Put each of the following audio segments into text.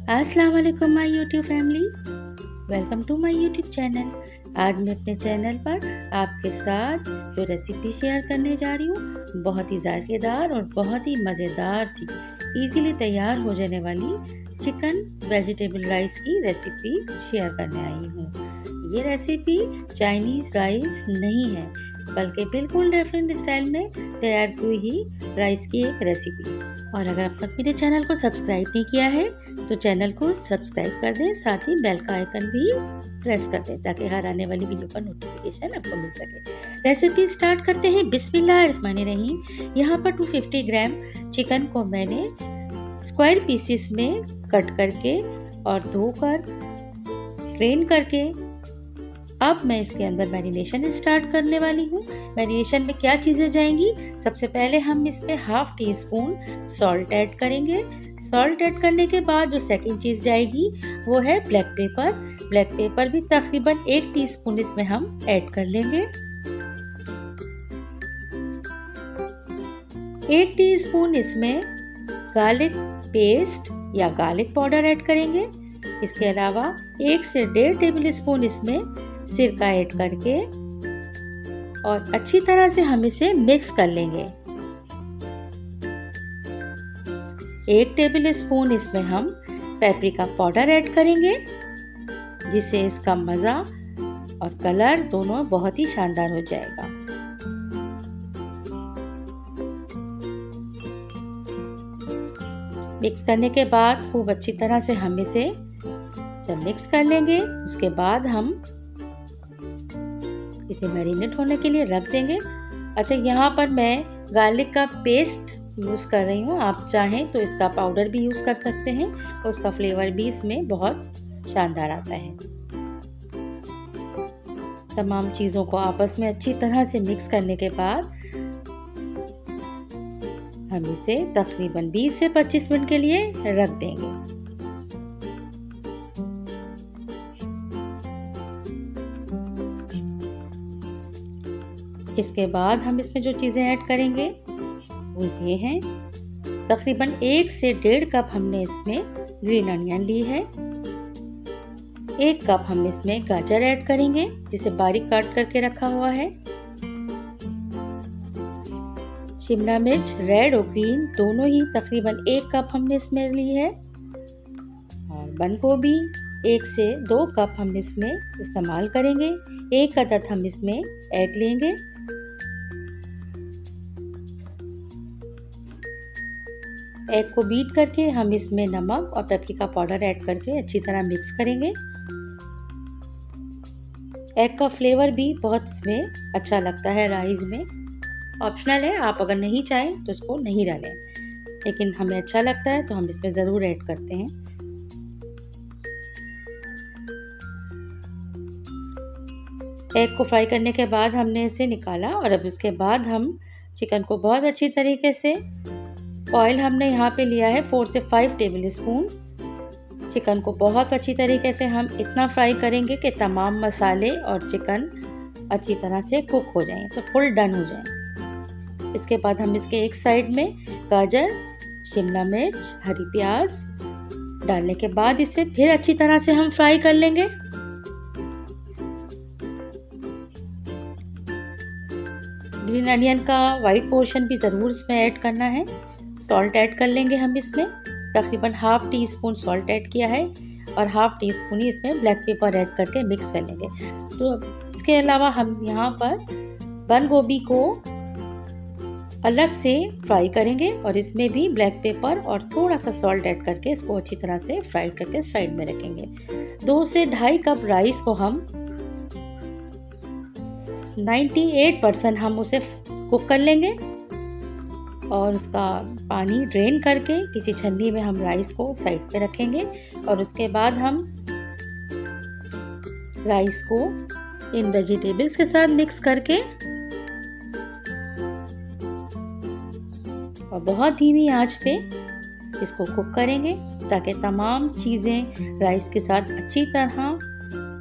अस्सलाम वालेकुम my YouTube family, welcome to my YouTube channel. आज मैं अपने चैनल पर आपके साथ जो रेसिपी शेयर करने जा रही हूँ, बहुत ही जायकेदार और बहुत ही मज़ेदार सी इजीली तैयार हो जाने वाली चिकन वेजिटेबल राइस की रेसिपी शेयर करने आई हूँ। ये रेसिपी चाइनीज़ राइस नहीं है, बल्कि बिल्कुल डिफरेंट स्टाइल में तैयार की हुई राइस की एक रेसिपी। और अगर अब तक मेरे चैनल को सब्सक्राइब नहीं किया है तो चैनल को सब्सक्राइब कर दें, साथ ही बेल का आइकन भी प्रेस कर दें ताकि हर आने वाली वीडियो का नोटिफिकेशन आपको मिल सके। रेसिपी स्टार्ट करते हैं। बिस्मिल्लाहिर्रहमानिर्रहीम। यहाँ पर 250 ग्राम चिकन को मैंने स्क्वायर पीसेस में कट करके और धोकर ड्रेन करके अब मैं इसके अंदर मैरिनेशन स्टार्ट करने वाली हूँ। मैरिनेशन में क्या चीज़ें जाएंगी? सबसे पहले हम इसमें half tea spoon salt add करेंगे। सॉल्ट ऐड करने के बाद जो सेकंड चीज़ जाएगी वो है ब्लैक पेपर। ब्लैक पेपर भी तकरीबन 1 टीस्पून इसमें हम ऐड कर लेंगे। 1 टीस्पून इसमें गार्लिक पेस्ट या गार्लिक पाउडर ऐड करेंगे। इसके अलावा 1 से 1.5 टेबल स्पून इसमें सिरका ऐड करके और अच्छी तरह से हम इसे मिक्स कर लेंगे। 1 टेबल स्पून इसमें हम पेपरिका पाउडर ऐड करेंगे, जिससे इसका मज़ा और कलर दोनों बहुत ही शानदार हो जाएगा। मिक्स करने के बाद खूब अच्छी तरह से हम इसे जब मिक्स कर लेंगे, उसके बाद हम इसे मैरिनेट होने के लिए रख देंगे। अच्छा, यहाँ पर मैं गार्लिक का पेस्ट यूज़ कर रही हूँ। आप चाहें तो इसका पाउडर भी यूज़ कर सकते हैं, और उसका फ्लेवर भी इसमें बहुत शानदार आता है। तमाम चीज़ों को आपस में अच्छी तरह से मिक्स करने के बाद हम इसे तकरीबन 20 से 25 मिनट के लिए रख देंगे। इसके बाद हम इसमें जो चीज़ें ऐड करेंगे वो ये हैं। तकरीबन 1 से 1.5 कप हमने इसमें ग्रीन अनियन ली है। 1 कप हम इसमें गाजर ऐड करेंगे, जिसे बारीक काट करके रखा हुआ है। शिमला मिर्च रेड और ग्रीन दोनों ही तकरीबन 1 कप हमने इसमें ली है। और बंद गोभी 1 से 2 कप हम इसमें इस्तेमाल करेंगे। 1 अदद हम इसमें एग लेंगे। एग को बीट करके हम इसमें नमक और पेपरिका पाउडर ऐड करके अच्छी तरह मिक्स करेंगे। एग का फ्लेवर भी बहुत इसमें अच्छा लगता है राइस में। ऑप्शनल है, आप अगर नहीं चाहें तो इसको नहीं डालें, लेकिन हमें अच्छा लगता है तो हम इसमें ज़रूर ऐड करते हैं। एग को फ्राई करने के बाद हमने इसे निकाला, और अब इसके बाद हम चिकन को बहुत अच्छी तरीके से ऑयल हमने यहाँ पे लिया है 4 से 5 टेबल स्पून। चिकन को बहुत अच्छी तरीके से हम इतना फ्राई करेंगे कि तमाम मसाले और चिकन अच्छी तरह से कुक हो जाएं, तो फुल डन हो जाएं। इसके बाद हम इसके एक साइड में गाजर, शिमला मिर्च, हरी प्याज डालने के बाद इसे फिर अच्छी तरह से हम फ्राई कर लेंगे। ग्रीन अनियन का वाइट पोर्शन भी ज़रूर इसमें ऐड करना है। सॉल्ट ऐड कर लेंगे हम इसमें। तकरीबन half tea spoon salt add किया है, और हाफ टी स्पून ही इसमें ब्लैक पेपर ऐड करके मिक्स कर लेंगे। तो इसके अलावा हम यहाँ पर बंद गोभी को अलग से फ्राई करेंगे, और इसमें भी ब्लैक पेपर और थोड़ा सा सॉल्ट ऐड करके इसको अच्छी तरह से फ्राई करके साइड में रखेंगे। 2 से 2.5 कप राइस को हम 98% हम उसे कुक कर लेंगे, और उसका पानी ड्रेन करके किसी छन्नी में हम राइस को साइड पे रखेंगे। और उसके बाद हम राइस को इन वेजिटेबल्स के साथ मिक्स करके और बहुत धीमी आंच पे इसको कुक करेंगे, ताकि तमाम चीज़ें राइस के साथ अच्छी तरह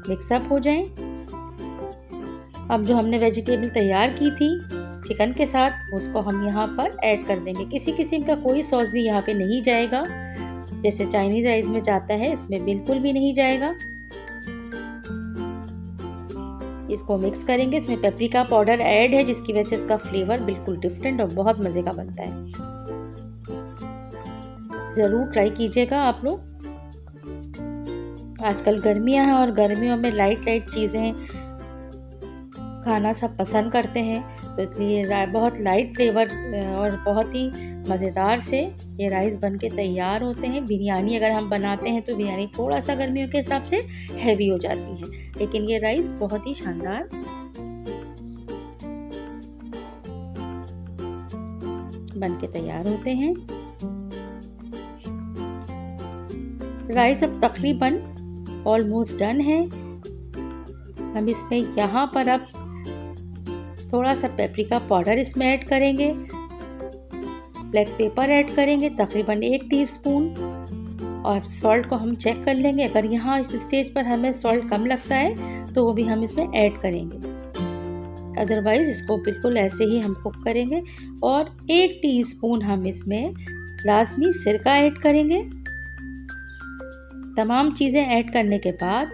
मिक्सअप हो जाएं। अब जो हमने वेजिटेबल तैयार की थी चिकन के साथ, उसको हम यहाँ पर ऐड कर देंगे। किसी किस्म का कोई सॉस भी यहाँ पे नहीं जाएगा। जैसे चाइनीज राइस में जाता है, इसमें बिल्कुल भी नहीं जाएगा। इसको मिक्स करेंगे। इसमें पेपरिका पाउडर ऐड है जिसकी वजह से इसका फ्लेवर बिल्कुल डिफरेंट और बहुत मज़े का बनता है। ज़रूर ट्राई कीजिएगा आप लोग। आजकल गर्मियां हैं और गर्मियों में लाइट चीज़ें खाना सब पसंद करते हैं, तो इसलिए बहुत लाइट फ्लेवर और बहुत ही मज़ेदार से ये राइस बन के तैयार होते हैं। बिरयानी अगर हम बनाते हैं तो बिरयानी थोड़ा सा गर्मियों के हिसाब से हैवी हो जाती है, लेकिन ये राइस बहुत ही शानदार बन के तैयार होते हैं। राइस अब तकरीबन ऑलमोस्ट डन है। हम इसमें यहाँ पर अब थोड़ा सा पेपरिका पाउडर इसमें ऐड करेंगे, ब्लैक पेपर ऐड करेंगे तकरीबन 1 टीस्पून, और सॉल्ट को हम चेक कर लेंगे। अगर यहाँ इस स्टेज पर हमें सॉल्ट कम लगता है तो वो भी हम इसमें ऐड करेंगे, अदरवाइज इसको बिल्कुल ऐसे ही हम कुक करेंगे। और 1 टीस्पून हम इसमें लाजमी सिरका ऐड करेंगे। तमाम चीज़ें ऐड करने के बाद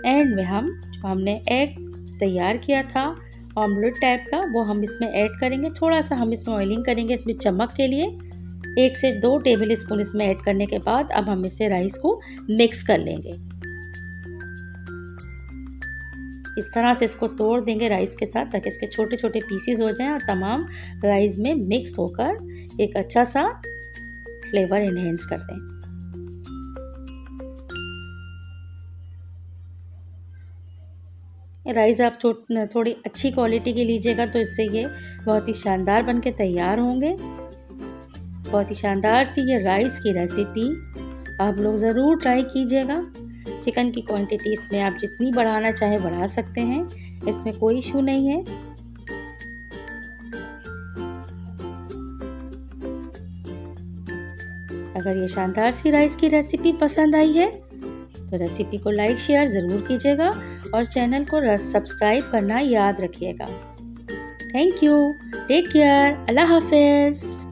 एंड में हम जो हमने एग तैयार किया था ऑमलेट टाइप का, वो हम इसमें ऐड करेंगे। थोड़ा सा हम इसमें ऑयलिंग करेंगे इसमें चमक के लिए। 1 से 2 टेबल स्पून इसमें ऐड करने के बाद अब हम इससे राइस को मिक्स कर लेंगे। इस तरह से इसको तोड़ देंगे राइस के साथ ताकि इसके छोटे छोटे पीसेस हो जाएं और तमाम राइस में मिक्स होकर एक अच्छा सा फ्लेवर इनहेंस कर दें। राइस आप थोड़ी अच्छी क्वालिटी की लीजिएगा तो इससे ये बहुत ही शानदार बन के तैयार होंगे। बहुत ही शानदार सी ये राइस की रेसिपी आप लोग ज़रूर ट्राई कीजिएगा। चिकन की क्वांटिटी इसमें आप जितनी बढ़ाना चाहे बढ़ा सकते हैं, इसमें कोई इशू नहीं है। अगर ये शानदार सी राइस की रेसिपी पसंद आई है तो रेसिपी को लाइक शेयर ज़रूर कीजिएगा और चैनल को सब्सक्राइब करना याद रखिएगा। थैंक यू, टेक केयर, अल्लाह हाफिज़।